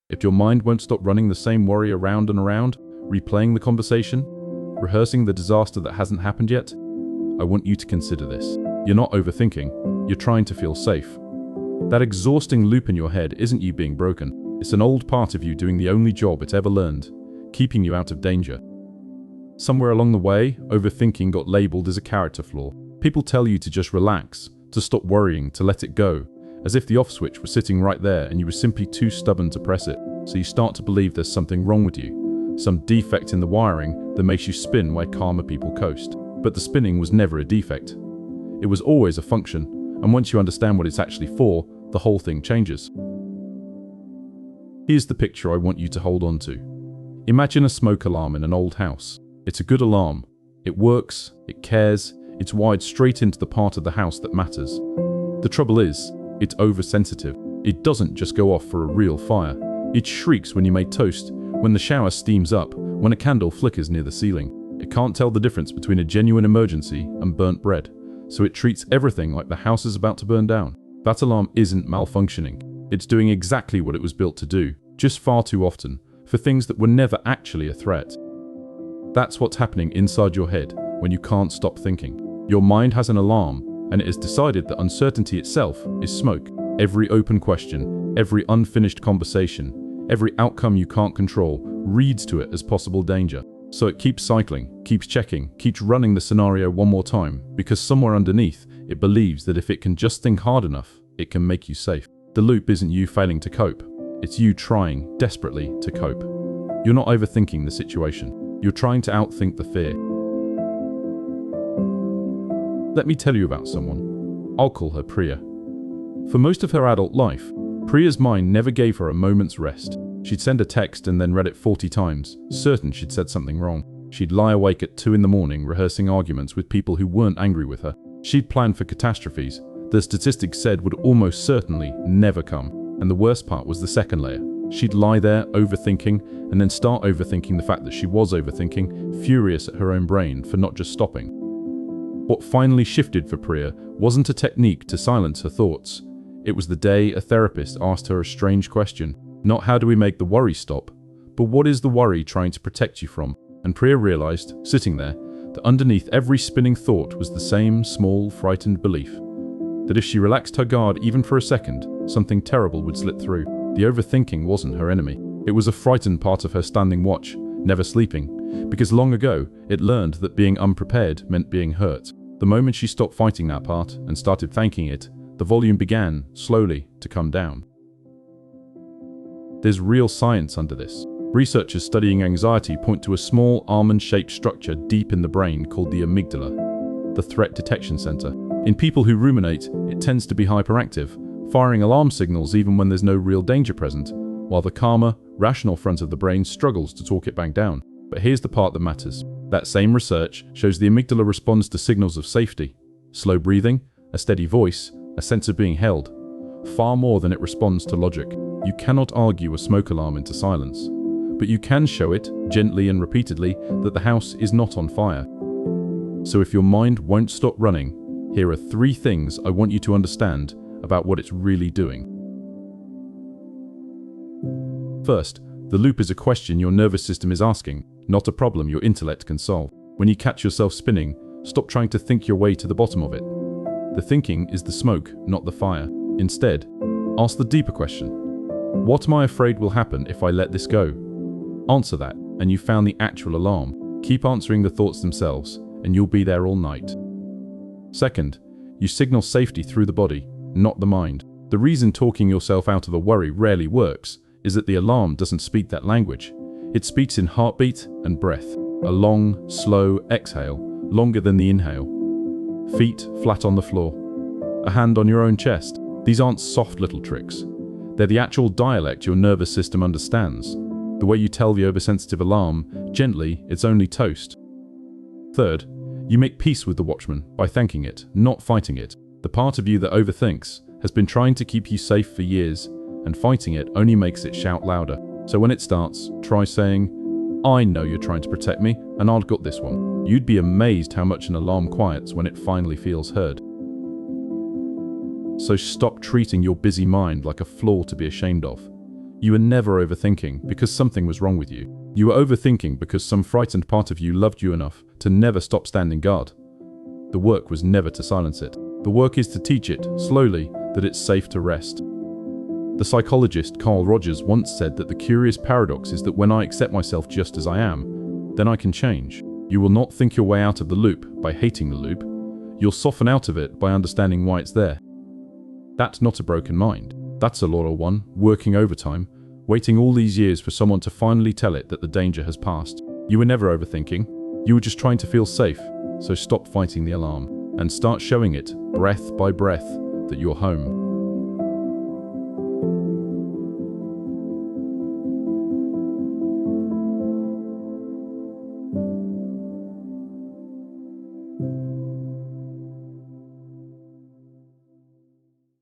If your mind won't stop running the same worry around and around, replaying the conversation, rehearsing the disaster that hasn't happened yet, I want you to consider this. You're not overthinking, you're trying to feel safe. That exhausting loop in your head isn't you being broken. It's an old part of you doing the only job it ever learned, keeping you out of danger. Somewhere along the way, overthinking got labeled as a character flaw. People tell you to just relax, to stop worrying, to let it go, as if the off switch was sitting right there and you were simply too stubborn to press it. So you start to believe there's something wrong with you, some defect in the wiring that makes you spin where calmer people coast. But the spinning was never a defect. It was always a function, and once you understand what it's actually for, the whole thing changes. Here's the picture I want you to hold on to. Imagine a smoke alarm in an old house. It's a good alarm. It works, it cares, it's wired straight into the part of the house that matters. The trouble is, it's oversensitive. It doesn't just go off for a real fire. It shrieks when you make toast, when the shower steams up, when a candle flickers near the ceiling. It can't tell the difference between a genuine emergency and burnt bread, so it treats everything like the house is about to burn down. That alarm isn't malfunctioning. It's doing exactly what it was built to do, just far too often, for things that were never actually a threat. That's what's happening inside your head when you can't stop thinking. Your mind has an alarm, and it has decided that uncertainty itself is smoke. Every open question, every unfinished conversation, every outcome you can't control reads to it as possible danger. So it keeps cycling, keeps checking, keeps running the scenario one more time, because somewhere underneath, it believes that if it can just think hard enough, it can make you safe. The loop isn't you failing to cope, it's you trying desperately to cope. You're not overthinking the situation, you're trying to outthink the fear. Let me tell you about someone. I'll call her Priya. For most of her adult life, Priya's mind never gave her a moment's rest. She'd send a text and then read it 40 times, certain she'd said something wrong. She'd lie awake at 2 in the morning rehearsing arguments with people who weren't angry with her. She'd planned for catastrophes the statistics said would almost certainly never come. And the worst part was the second layer. She'd lie there overthinking and then start overthinking the fact that she was overthinking, furious at her own brain for not just stopping. What finally shifted for Priya wasn't a technique to silence her thoughts. It was the day a therapist asked her a strange question. Not how do we make the worry stop, but what is the worry trying to protect you from? And Priya realized, sitting there, that underneath every spinning thought was the same small, frightened belief. That if she relaxed her guard even for a second, something terrible would slip through. The overthinking wasn't her enemy. It was a frightened part of her standing watch, never sleeping, because long ago it learned that being unprepared meant being hurt. The moment she stopped fighting that part and started thanking it, the volume began, slowly, to come down. There's real science under this. Researchers studying anxiety point to a small almond-shaped structure deep in the brain called the amygdala, the threat detection center. In people who ruminate, it tends to be hyperactive, firing alarm signals even when there's no real danger present, while the calmer, rational front of the brain struggles to talk it back down. But here's the part that matters. That same research shows the amygdala responds to signals of safety, slow breathing, a steady voice, a sense of being held, far more than it responds to logic. You cannot argue a smoke alarm into silence, but you can show it, gently and repeatedly, that the house is not on fire. So if your mind won't stop running, here are 3 things I want you to understand about what it's really doing. First, the loop is a question your nervous system is asking, not a problem your intellect can solve. When you catch yourself spinning, stop trying to think your way to the bottom of it. The thinking is the smoke, not the fire. Instead, ask the deeper question. What am I afraid will happen if I let this go? Answer that, and you found the actual alarm. Keep answering the thoughts themselves, and you'll be there all night. Second, you signal safety through the body, not the mind. The reason talking yourself out of a worry rarely works is that the alarm doesn't speak that language. It speaks in heartbeat and breath, a long, slow exhale, longer than the inhale. Feet flat on the floor, a hand on your own chest. These aren't soft little tricks. They're the actual dialect your nervous system understands. The way you tell the oversensitive alarm, gently, it's only toast. Third, you make peace with the watchman by thanking it, not fighting it. The part of you that overthinks has been trying to keep you safe for years, and fighting it only makes it shout louder. So when it starts, try saying, I know you're trying to protect me, and I've got this one. You'd be amazed how much an alarm quiets when it finally feels heard. So stop treating your busy mind like a flaw to be ashamed of. You were never overthinking because something was wrong with you. You were overthinking because some frightened part of you loved you enough to never stop standing guard. The work was never to silence it. The work is to teach it, slowly, that it's safe to rest. The psychologist Carl Rogers once said that the curious paradox is that when I accept myself just as I am, then I can change. You will not think your way out of the loop by hating the loop. You'll soften out of it by understanding why it's there. That's not a broken mind. That's a loyal one, working overtime, waiting all these years for someone to finally tell it that the danger has passed. You were never overthinking. You were just trying to feel safe, so stop fighting the alarm and start showing it, breath by breath, that you're home.